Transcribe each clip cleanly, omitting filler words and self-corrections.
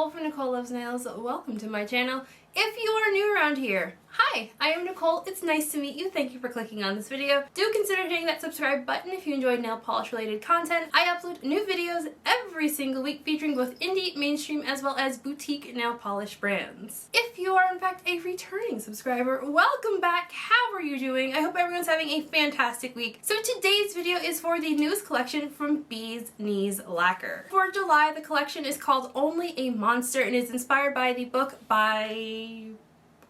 Nicole from Nicole Loves Nails. Welcome to my channel. If you are new around here, hi, I am Nicole. It's nice to meet you. Thank you for clicking on this video. Do consider hitting that subscribe button if you enjoy nail polish related content. I upload new videos every single week featuring both indie, mainstream, as well as boutique nail polish brands. If you are in fact a returning subscriber, welcome back. How are you doing? I hope everyone's having a fantastic week. So today's video is for the newest collection from Bee's Knees Lacquer. For July, the collection is called Only a Monster and is inspired by the book by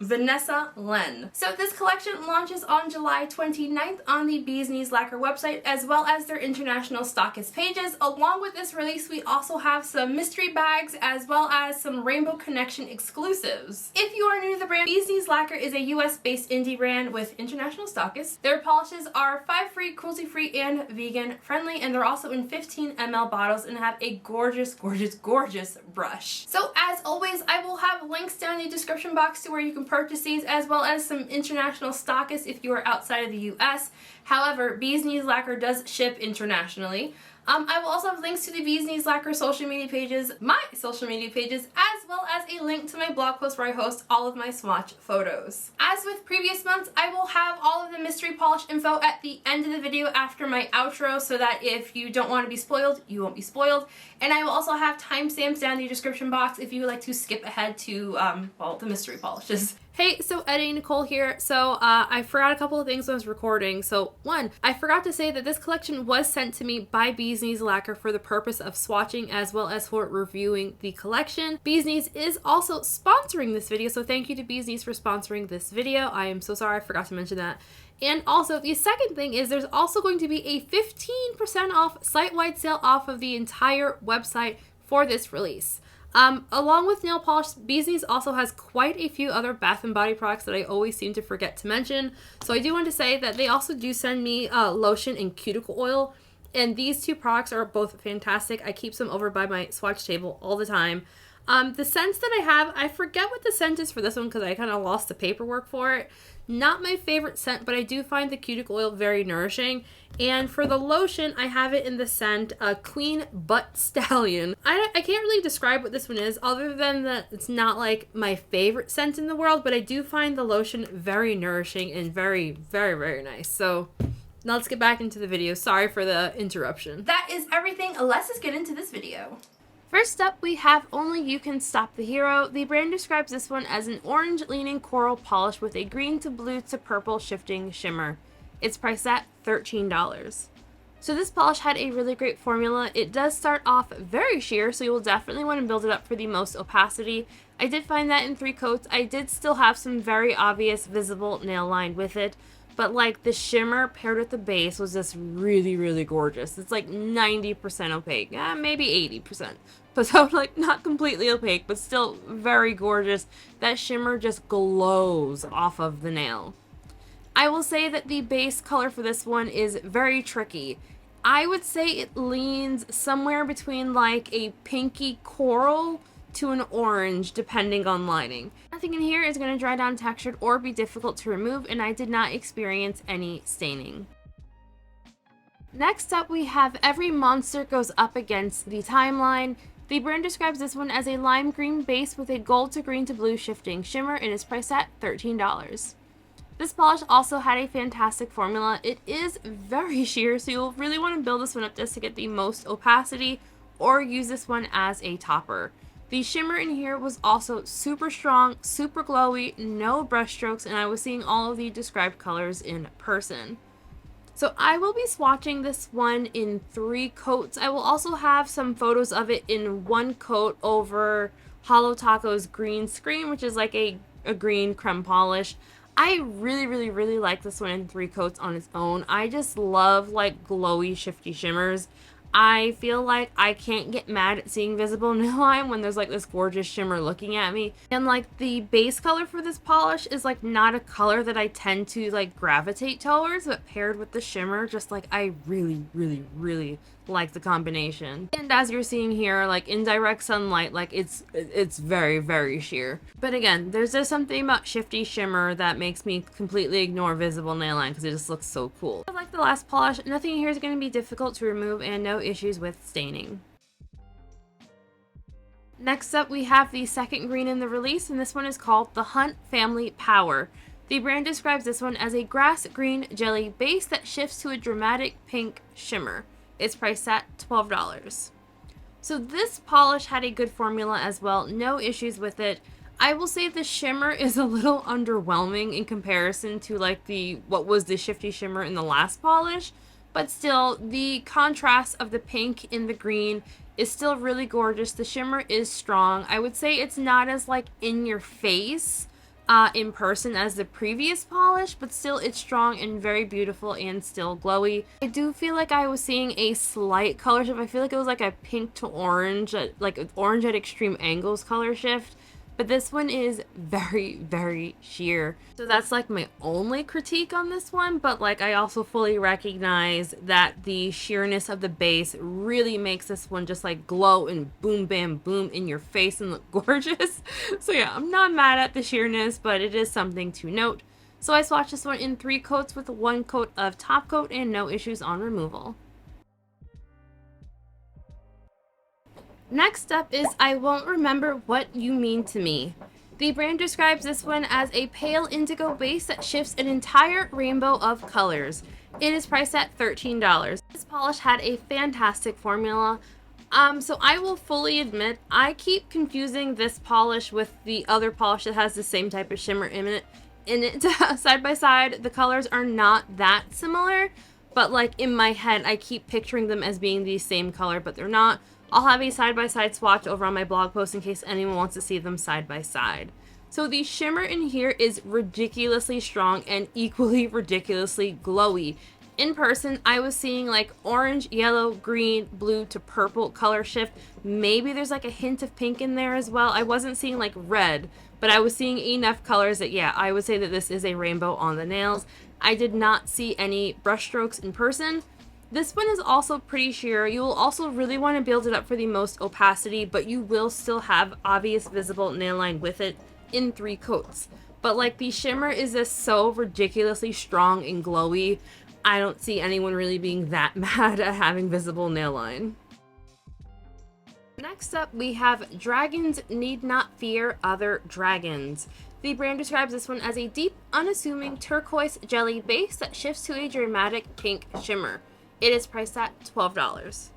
Vanessa Len. So this collection launches on July 29th on the Bee's Knees Lacquer website as well as their international stockist pages. Along with this release, we also have some mystery bags as well as some Rainbow Connection exclusives. If you are new to the brand, Bee's Knees Lacquer is a US-based indie brand with international stockists. Their polishes are 5-free, cruelty-free, and vegan-friendly, and they're also in 15 ml bottles and have a gorgeous, gorgeous, gorgeous brush. So as always, I will have links down in the description box to where you can purchase these, as well as some international stockists if you are outside of the US. However, Bee's Knees Lacquer does ship internationally. I will also have links to the Bee's Knees Lacquer social media pages, my social media pages, as well as a link to my blog post where I host all of my swatch photos. As with previous months, I will have all of the mystery polish info at the end of the video after my outro so that if you don't want to be spoiled, you won't be spoiled. And I will also have timestamps down in the description box if you would like to skip ahead to, well, the mystery polishes. Hey, so Eddie, Nicole here. So I forgot a couple of things when I was recording. So one, I forgot to say that this collection was sent to me by Bee's Knees Lacquer for the purpose of swatching as well as for reviewing the collection. Bee's Knees is also sponsoring this video, so thank you to Bee's Knees for sponsoring this video. I am so sorry I forgot to mention that. And also, the second thing is there's also going to be a 15% off site-wide sale off of the entire website for this release. Along with nail polish, Bee's Knees also has quite a few other bath and body products that I always seem to forget to mention. So I do want to say that they also do send me lotion and cuticle oil, and these two products are both fantastic. I keep some over by my swatch table all the time. The scents that I have, I forget what the scent is for this one because I kind of lost the paperwork for it. Not my favorite scent, but I do find the cuticle oil very nourishing. And for the lotion, I have it in the scent Queen Butt Stallion. I can't really describe what this one is other than that it's not like my favorite scent in the world, but I do find the lotion very nourishing and very, very, very nice. So now let's get back into the video. Sorry for the interruption. That is everything. Let's just get into this video. First up, we have Only You Can Stop the Hero. The brand describes this one as an orange-leaning coral polish with a green to blue to purple shifting shimmer. It's priced at $13. So this polish had a really great formula. It does start off very sheer, so you will definitely want to build it up for the most opacity. I did find that in 3 coats. I did still have some very obvious visible nail line with it, but like the shimmer paired with the base was just really, really gorgeous. It's like 90% opaque, maybe 80%. But so like not completely opaque, but still very gorgeous. That shimmer just glows off of the nail. I will say that the base color for this one is very tricky. I would say it leans somewhere between like a pinky coral to an orange depending on lining. Nothing in here is going to dry down textured or be difficult to remove, and I did not experience any staining. Next up, we have Every Monster Goes Up Against the Timeline. The brand describes this one as a lime green base with a gold to green to blue shifting shimmer and is priced at $13. This polish also had a fantastic formula. It is very sheer, so you'll really want to build this one up just to get the most opacity or use this one as a topper. The shimmer in here was also super strong, super glowy, no brush strokes, and I was seeing all of the described colors in person. So I will be swatching this one in 3 coats. I will also have some photos of it in 1 coat over Hollow Taco's Green Scream, which is like a green creme polish. I really, really, really like this one in 3 coats on its own. I just love like glowy, shifty shimmers. I feel like I can't get mad at seeing visible nail line when there's like this gorgeous shimmer looking at me. And like the base color for this polish is like not a color that I tend to like gravitate towards, but paired with the shimmer, just like I really, really, really like the combination. And as you're seeing here, like in direct sunlight, like it's very, very sheer. But again, there's just something about shifty shimmer that makes me completely ignore visible nail line because it just looks so cool. Like the last polish, nothing here is going to be difficult to remove and no issues with staining. Next up, we have the second green in the release, and this one is called the Hunt Family Power. The brand describes this one as a grass green jelly base that shifts to a dramatic pink shimmer. It's priced at $12. So this polish had a good formula as well, no issues with it. I will say the shimmer is a little underwhelming in comparison to like what was the shifty shimmer in the last polish, but still the contrast of the pink in the green is still really gorgeous. The shimmer is strong. I would say it's not as like in your face in person as the previous polish, but still it's strong and very beautiful and still glowy. I do feel like I was seeing a slight color shift. I feel like it was like a pink to orange, like orange at extreme angles color shift. But this one is very, very sheer. So that's like my only critique on this one. But like I also fully recognize that the sheerness of the base really makes this one just like glow and boom, bam, boom in your face and look gorgeous. So yeah, I'm not mad at the sheerness, but it is something to note. So I swatched this one in 3 coats with 1 coat of top coat and no issues on removal. Next up is I Won't Remember What You Mean to Me. The brand describes this one as a pale indigo base that shifts an entire rainbow of colors. It is priced at $13. This polish had a fantastic formula. So I will fully admit I keep confusing this polish with the other polish that has the same type of shimmer in it. Side by side, the colors are not that similar, but like in my head I keep picturing them as being the same color, but they're not. I'll have a side-by-side swatch over on my blog post in case anyone wants to see them side by side. So the shimmer in here is ridiculously strong and equally ridiculously glowy. In person, I was seeing like orange, yellow, green, blue to purple color shift. Maybe there's like a hint of pink in there as well. I wasn't seeing like red, but I was seeing enough colors that yeah, I would say that this is a rainbow on the nails. I did not see any brush strokes in person. This one is also pretty sheer. You will also really want to build it up for the most opacity, but you will still have obvious visible nail line with it in 3 coats. But like the shimmer is just so ridiculously strong and glowy, I don't see anyone really being that mad at having visible nail line. Next up, we have Dragons Need Not Fear Other Dragons. The brand describes this one as a deep, unassuming turquoise jelly base that shifts to a dramatic pink shimmer. It is priced at $12.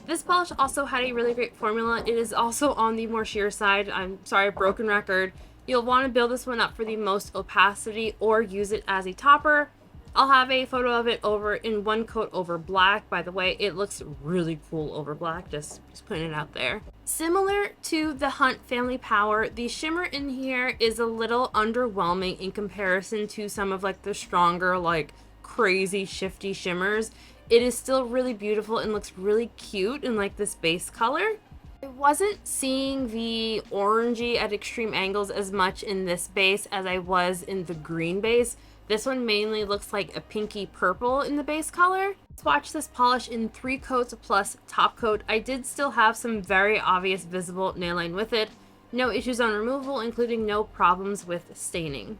This polish also had a really great formula. It is also on the more sheer side. I'm sorry, broken record. You'll want to build this one up for the most opacity or use it as a topper. I'll have a photo of it over in 1 coat over black. By the way, it looks really cool over black. Just putting it out there. Similar to the Hunt Family Power, the shimmer in here is a little underwhelming in comparison to some of like the stronger, like crazy shifty shimmers. It is still really beautiful and looks really cute in like this base color. I wasn't seeing the orangey at extreme angles as much in this base as I was in the green base. This one mainly looks like a pinky purple in the base color. Swatch this polish in 3 coats plus top coat. I did still have some very obvious visible nail line with it. No issues on removal, including no problems with staining.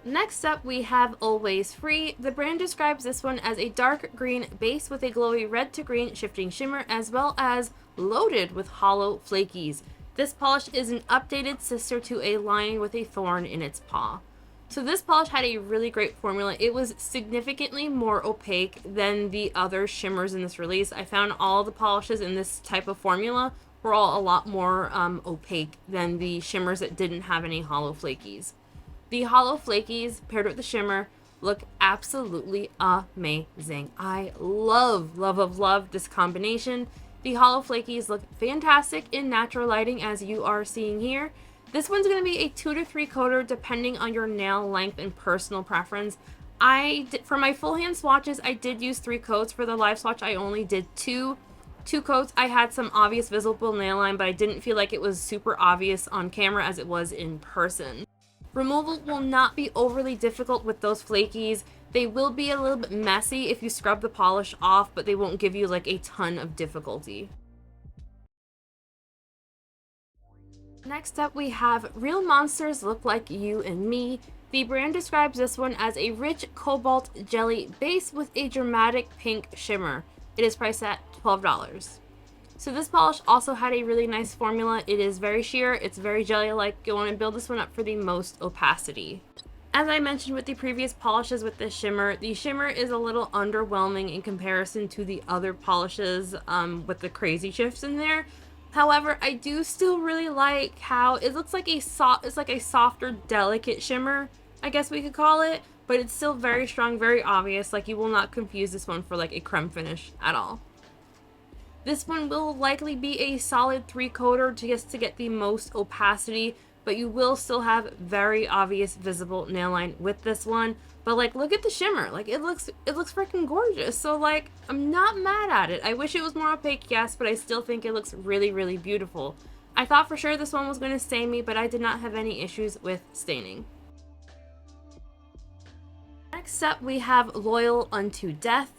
Next up, we have Always Free. The brand describes this one as a dark green base with a glowy red to green shifting shimmer, as well as loaded with hollow flakies. This polish is an updated sister to a lion with a thorn in its paw. So this polish had a really great formula. It was significantly more opaque than the other shimmers in this release. I found all the polishes in this type of formula were all a lot more opaque than the shimmers that didn't have any hollow flakies. The hollow flakies paired with the shimmer look absolutely amazing. I love this combination. The hollow flakies look fantastic in natural lighting as you are seeing here. This one's going to be a 2 to 3 coater depending on your nail length and personal preference. For my full hand swatches, I did use 3 coats. For the live swatch, I only did 2 coats. I had some obvious visible nail line, but I didn't feel like it was super obvious on camera as it was in person. Removal will not be overly difficult with those flakies. They will be a little bit messy if you scrub the polish off, but they won't give you like a ton of difficulty. Next up, we have Real Monsters Look Like You and Me. The brand describes this one as a rich cobalt jelly base with a dramatic pink shimmer. It is priced at $12. So this polish also had a really nice formula. It is very sheer, it's very jelly-like. You want to build this one up for the most opacity. As I mentioned with the previous polishes with the shimmer is a little underwhelming in comparison to the other polishes with the crazy shifts in there. However, I do still really like how it looks like it's like a softer, delicate shimmer, I guess we could call it, but it's still very strong, very obvious. Like, you will not confuse this one for like a creme finish at all. This one will likely be a solid 3-coater just to get the most opacity, but you will still have very obvious visible nail line with this one. But like, look at the shimmer. Like, it looks freaking gorgeous. So like, I'm not mad at it. I wish it was more opaque, yes, but I still think it looks really, really beautiful. I thought for sure this one was going to stain me, but I did not have any issues with staining. Next up, we have Loyal Unto Death.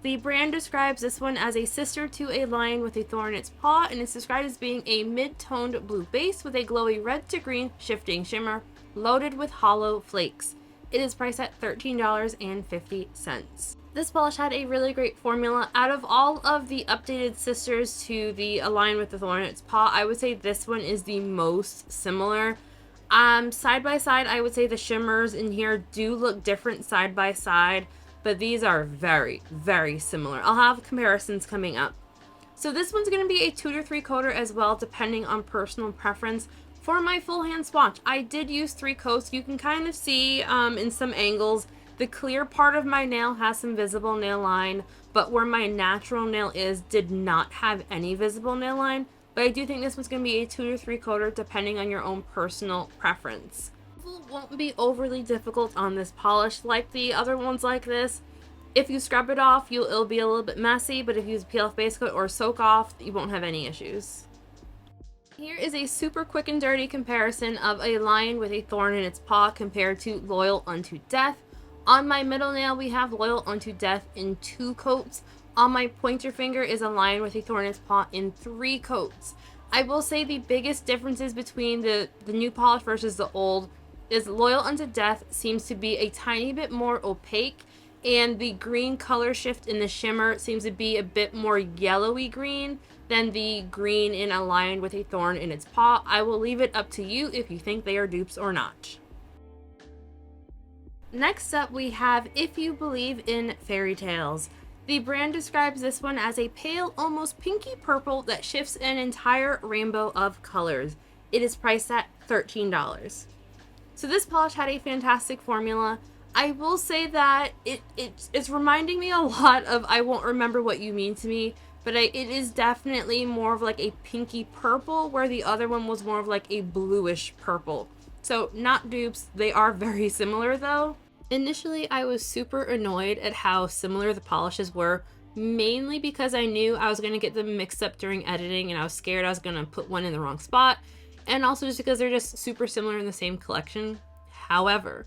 The brand describes this one as a sister to a lion with a thorn in its paw, and it's described as being a mid-toned blue base with a glowy red to green shifting shimmer, loaded with hollow flakes. It is priced at $13.50. This polish had a really great formula. Out of all of the updated sisters to the lion with the thorn in its paw, I would say this one is the most similar. Side by side, I would say the shimmers in here do look different side by side, but these are very, very similar. I'll have comparisons coming up. So this one's going to be a 2 to 3 coater as well, depending on personal preference. For my full hand swatch, I did use 3 coats. You can kind of see in some angles, the clear part of my nail has some visible nail line, but where my natural nail is did not have any visible nail line. But I do think this one's going to be a 2 to 3 coater, depending on your own personal preference. Won't be overly difficult on this polish like the other ones like this. If you scrub it off, it'll be a little bit messy, but if you use peel off base coat or soak off, you won't have any issues. Here is a super quick and dirty comparison of a lion with a thorn in its paw compared to Loyal Unto Death. On my middle nail, we have Loyal Unto Death in 2 coats. On my pointer finger is a lion with a thorn in its paw in 3 coats. I will say the biggest differences between the new polish versus the old is Loyal Unto Death seems to be a tiny bit more opaque, and the green color shift in the shimmer seems to be a bit more yellowy green than the green in a lion with a thorn in its paw. I will leave it up to you if you think they are dupes or not. Next up, we have If You Believe in Fairytales. The brand describes this one as a pale, almost pinky purple that shifts an entire rainbow of colors. It is priced at $13. So this polish had a fantastic formula. I will say that it's reminding me a lot of I Won't Remember What You Mean to Me, but it is definitely more of like a pinky purple, where the other one was more of like a bluish purple. So not dupes, they are very similar though. Initially, I was super annoyed at how similar the polishes were, mainly because I knew I was going to get them mixed up during editing and I was scared I was going to put one in the wrong spot. And also just because they're just super similar in the same collection. However,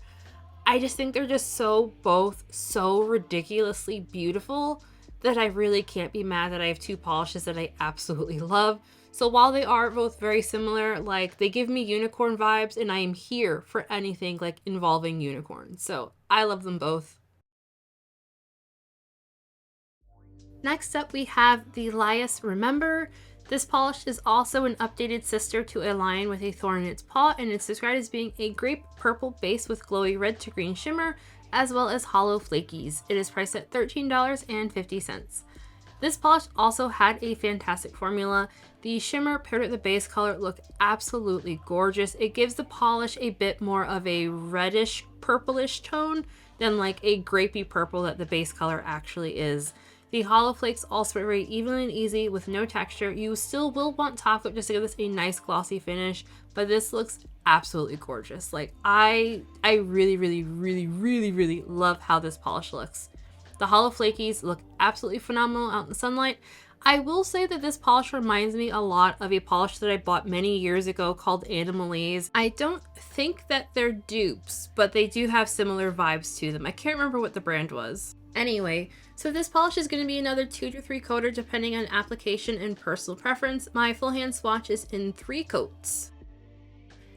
I just think they're just both so ridiculously beautiful that I really can't be mad that I have 2 polishes that I absolutely love. So while they are both very similar, like, they give me unicorn vibes, and I am here for anything like involving unicorns. So I love them both. Next up, we have the Lius Remember. This polish is also an updated sister to a lion with a thorn in its paw, and it's described as being a grape purple base with glowy red to green shimmer, as well as hollow flakies. It is priced at $13.50. This polish also had a fantastic formula. The shimmer paired with the base color look absolutely gorgeous. It gives the polish a bit more of a reddish purplish tone than like a grapey purple that the base color actually is. The hollow flakes also are very evenly and easy with no texture. You still will want top coat just to give this a nice glossy finish, but this looks absolutely gorgeous. Like, I really love how this polish looks. The hollow flakies look absolutely phenomenal out in the sunlight. I will say that this polish reminds me a lot of a polish that I bought many years ago called Animalese. I don't think that they're dupes, but they do have similar vibes to them. I can't remember what the brand was. Anyway, so this polish is going to be another 2 to 3 coater depending on application and personal preference. My full hand swatch is in 3 coats.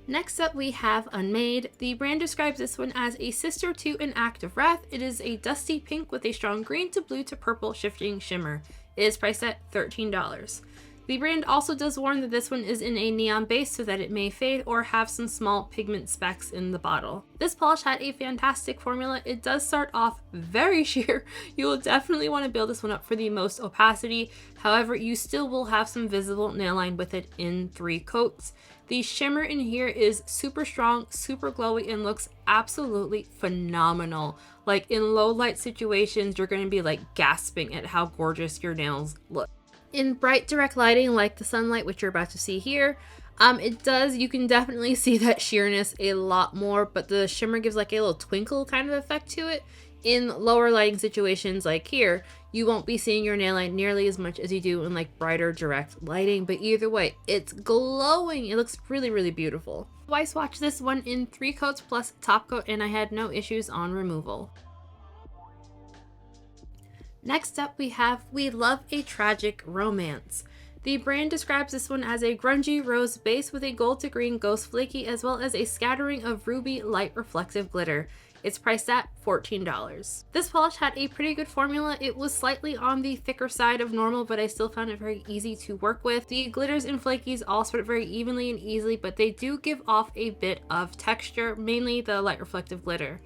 Next up, we have Unmade. The brand describes this one as a sister to an Act of Wrath. It is a dusty pink with a strong green to blue to purple shifting shimmer. It is priced at $13. The brand also does warn that this one is in a neon base so that it may fade or have some small pigment specks in the bottle. This polish had a fantastic formula. It does start off very sheer. You will definitely want to build this one up for the most opacity. However, you still will have some visible nail line with it in 3 coats. The shimmer in here is super strong, super glowy, and looks absolutely phenomenal. Like in low light situations, you're going to be like gasping at how gorgeous your nails look. In bright direct lighting like the sunlight, which you're about to see here, you can definitely see that sheerness a lot more, but the shimmer gives like a little twinkle kind of effect to it. In lower lighting situations like here, you won't be seeing your nail line nearly as much as you do in like brighter direct lighting, but either way, it's glowing. It looks really, really beautiful. I swatched this one in 3 coats plus top coat, and I had no issues on removal. Next up we have We Love a Tragic Romance. The brand describes this one as a grungy rose base with a gold to green ghost flaky as well as a scattering of ruby light reflective glitter. It's priced at $14. This polish had a pretty good formula. It was slightly on the thicker side of normal, but I still found it very easy to work with. The glitters and flakies all spread very evenly and easily, but they do give off a bit of texture, mainly the light reflective glitter.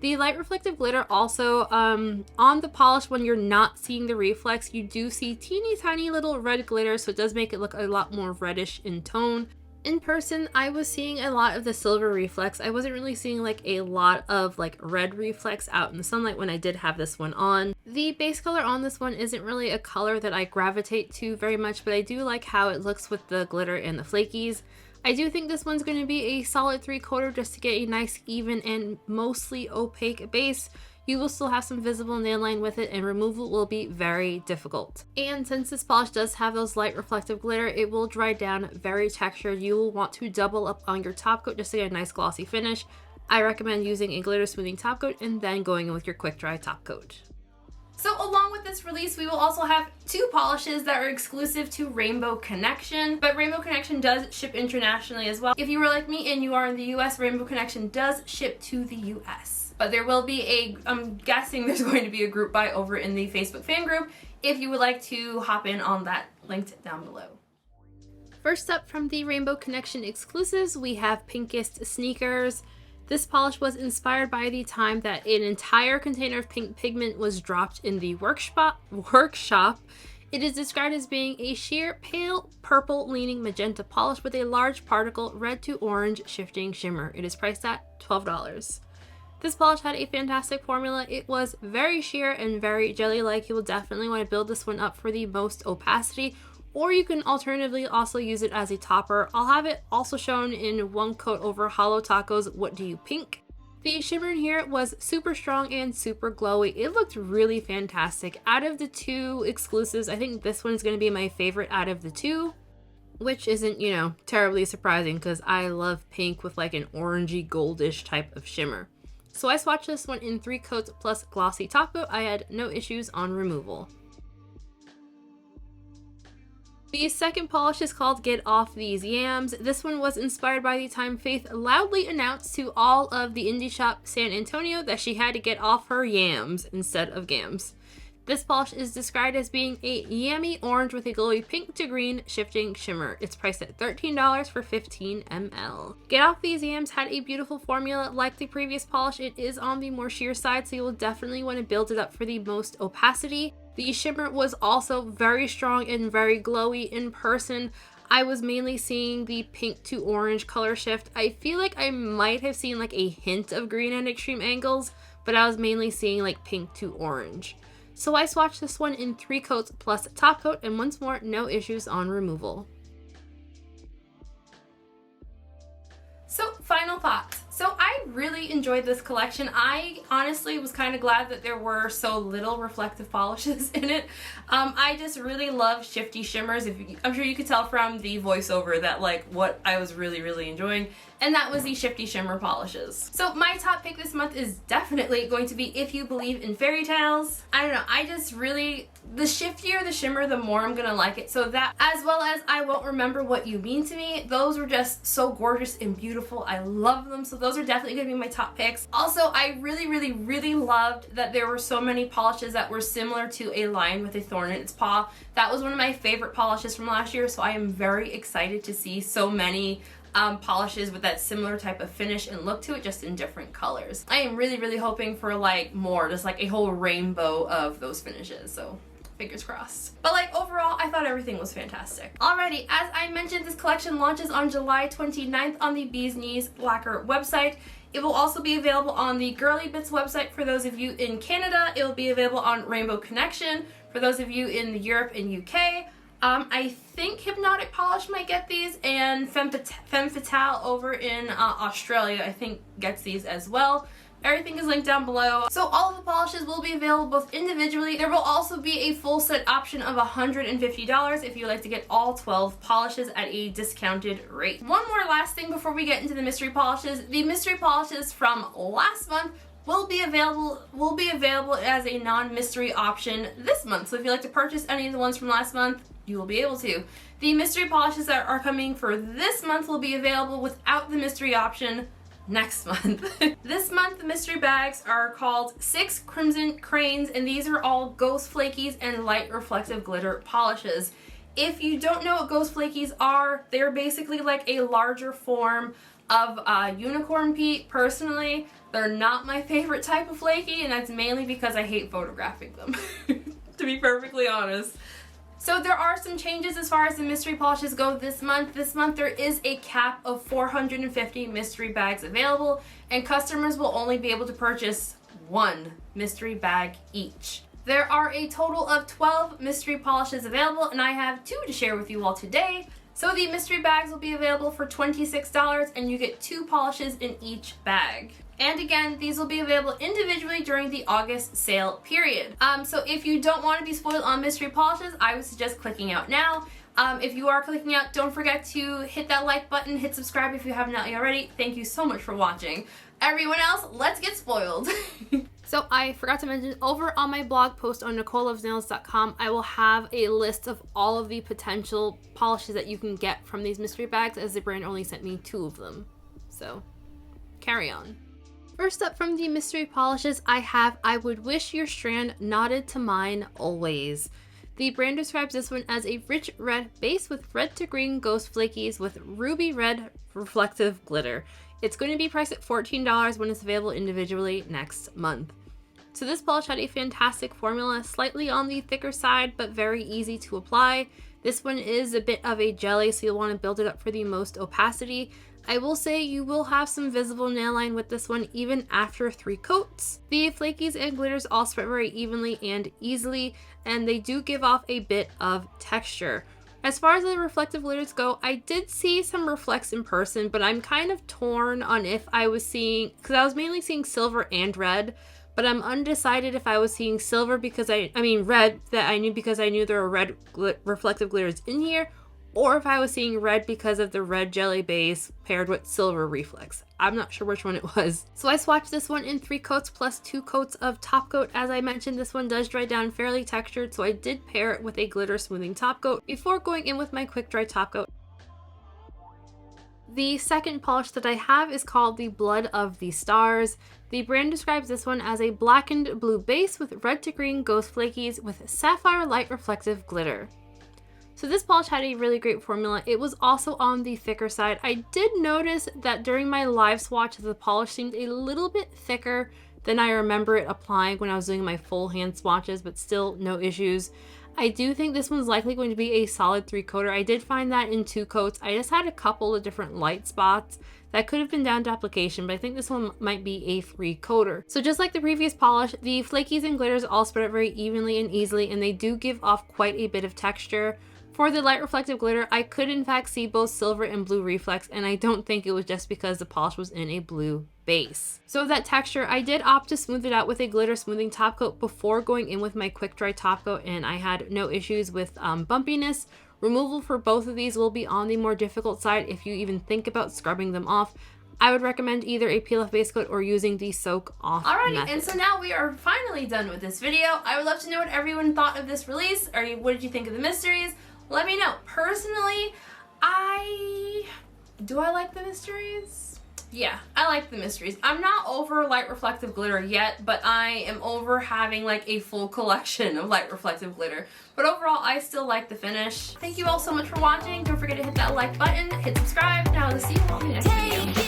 The light reflective glitter also, on the polish when you're not seeing the reflex, you do see teeny tiny little red glitter, so it does make it look a lot more reddish in tone. In person, I was seeing a lot of the silver reflex. I wasn't really seeing like a lot of like red reflex out in the sunlight when I did have this one on. The base color on this one isn't really a color that I gravitate to very much, but I do like how it looks with the glitter and the flakies. I do think this one's going to be a solid 3-coater just to get a nice even and mostly opaque base. You will still have some visible nail line with it, and removal will be very difficult. And since this polish does have those light reflective glitter, it will dry down very textured. You will want to double up on your top coat just to get a nice glossy finish. I recommend using a glitter smoothing top coat and then going in with your quick dry top coat. So along with this release, we will also have 2 polishes that are exclusive to Rainbow Connection, but Rainbow Connection does ship internationally as well. If you were like me and you are in the US, Rainbow Connection does ship to the US. But there will be I'm guessing there's going to be a group buy over in the Facebook fan group if you would like to hop in on that, linked down below. First up from the Rainbow Connection exclusives, we have Pinkest Sneakers. This polish was inspired by the time that an entire container of pink pigment was dropped in the workshop. It is described as being a sheer pale purple leaning magenta polish with a large particle red to orange shifting shimmer. It is priced at $12. This polish had a fantastic formula. It was very sheer and very jelly-like. You will definitely want to build this one up for the most opacity, or you can alternatively also use it as a topper. I'll have it also shown in 1 coat over Hollow Taco's What Do You Pink. The shimmer in here was super strong and super glowy. It looked really fantastic. Out of the 2 exclusives, I think this one's going to be my favorite out of the 2, which isn't, you know, terribly surprising because I love pink with like an orangey goldish type of shimmer. So I swatched this one in 3 coats plus glossy top coat. I had no issues on removal. The second polish is called Get Off These Yams. This one was inspired by the time Faith loudly announced to all of the indie shop San Antonio that she had to get off her yams instead of gams. This polish is described as being a yammy orange with a glowy pink to green shifting shimmer. It's priced at $13 for 15 ml. Get Off These Yams had a beautiful formula. Like the previous polish, it is on the more sheer side, so you will definitely want to build it up for the most opacity. The shimmer was also very strong and very glowy. In person, I was mainly seeing the pink to orange color shift. I feel like I might have seen like a hint of green at extreme angles, but I was mainly seeing like pink to orange. So I swatched this one in 3 coats plus top coat, and once more, no issues on removal. So final thoughts. So I really enjoyed this collection. I honestly was kind of glad that there were so little reflective polishes in it. I just really love shifty shimmers. I'm sure you could tell from the voiceover that like what I was really enjoying. and that was the Shifty Shimmer polishes. So my top pick this month is definitely going to be If You Believe in Fairytales. I don't know, I just really, the shiftier the shimmer, the more I'm gonna like it. So that, as well as I Won't Remember What You Mean to Me, those were just so gorgeous and beautiful. I love them, so those are definitely gonna be my top picks. Also, I really loved that there were so many polishes that were similar to a lion with a thorn in its paw. That was one of my favorite polishes from last year, so I am very excited to see so many polishes with that similar type of finish and look to it, just in different colors. I am really hoping for like more, just like a whole rainbow of those finishes, so fingers crossed. But like overall, I thought everything was fantastic. Alrighty, as I mentioned, this collection launches on July 29th on the Knees Lacquer website. It will also be available on the Girly Bits website for those of you in Canada. It will be available on Rainbow Connection for those of you in Europe and UK. I think Hypnotic Polish might get these, and Femme Fatale over in Australia I think gets these as well. Everything is linked down below. So all of the polishes will be available both individually. There will also be a full set option of $150 if you would like to get all 12 polishes at a discounted rate. One more last thing before we get into the mystery polishes. The mystery polishes from last month will be available as a non-mystery option this month. So if you'd like to purchase any of the ones from last month, you will be able to. The mystery polishes that are coming for this month will be available without the mystery option next month. This month the mystery bags are called 6 Crimson Cranes, and these are all Ghost Flakies and light reflective glitter polishes. If you don't know what Ghost Flakies are, they're basically like a larger form of unicorn peat. Personally, they're not my favorite type of flaky, and that's mainly because I hate photographing them, to be perfectly honest. So there are some changes as far as the mystery polishes go this month. This month there is a cap of 450 mystery bags available, and customers will only be able to purchase 1 mystery bag each. There are a total of 12 mystery polishes available, and I have 2 to share with you all today. So the mystery bags will be available for $26, and you get 2 polishes in each bag. And again, these will be available individually during the August sale period. So if you don't want to be spoiled on mystery polishes, I would suggest clicking out now. If you are clicking out, don't forget to hit that like button, hit subscribe if you haven't already. Thank you so much for watching. Everyone else, let's get spoiled. So I forgot to mention, over on my blog post on NicoleLovesNails.com, I will have a list of all of the potential polishes that you can get from these mystery bags, as the brand only sent me 2 of them. So carry on. First up from the mystery polishes, I have I Would Wish Your Strand Nodded to Mine Always. The brand describes this one as a rich red base with red to green ghost flakies with ruby red reflective glitter. It's going to be priced at $14 when it's available individually next month. So this polish had a fantastic formula, slightly on the thicker side, but very easy to apply. This one is a bit of a jelly, so you'll want to build it up for the most opacity. I will say you will have some visible nail line with this one even after 3 coats. The flakies and glitters all spread very evenly and easily, and they do give off a bit of texture. As far as the reflective glitters go, I did see some reflects in person, but I'm kind of torn on if I was seeing, because I was mainly seeing silver and red, but I'm undecided if I was seeing silver because red that I knew because I knew there were red reflective glitters in here, or if I was seeing red because of the red jelly base paired with silver reflex. I'm not sure which one it was. So I swatched this one in 3 coats plus 2 coats of top coat. As I mentioned, this one does dry down fairly textured, so I did pair it with a glitter smoothing top coat before going in with my quick dry top coat. The second polish that I have is called the Blood of the Stars. The brand describes this one as a blackened blue base with red to green ghost flakies with sapphire light reflective glitter. So this polish had a really great formula. It was also on the thicker side. I did notice that during my live swatch, the polish seemed a little bit thicker than I remember it applying when I was doing my full hand swatches, but still no issues. I do think this one's likely going to be a solid 3-coater. I did find that in 2 coats. I just had a couple of different light spots that could have been down to application, but I think this one might be a 3-coater. So just like the previous polish, the flakies and glitters all spread out very evenly and easily, and they do give off quite a bit of texture. For the light reflective glitter, I could in fact see both silver and blue reflex, and I don't think it was just because the polish was in a blue base. So that texture, I did opt to smooth it out with a glitter smoothing top coat before going in with my quick dry top coat, and I had no issues with bumpiness. Removal for both of these will be on the more difficult side if you even think about scrubbing them off. I would recommend either a peel-off base coat or using the soak off method. And so now we are finally done with this video. I would love to know what everyone thought of this release, or what did you think of the mysteries? Let me know. Personally, do I like the mysteries? Yeah, I like the mysteries. I'm not over light reflective glitter yet, but I am over having like a full collection of light reflective glitter. But overall, I still like the finish. Thank you all so much for watching. Don't forget to hit that like button, hit subscribe, and I will see you all in the next video.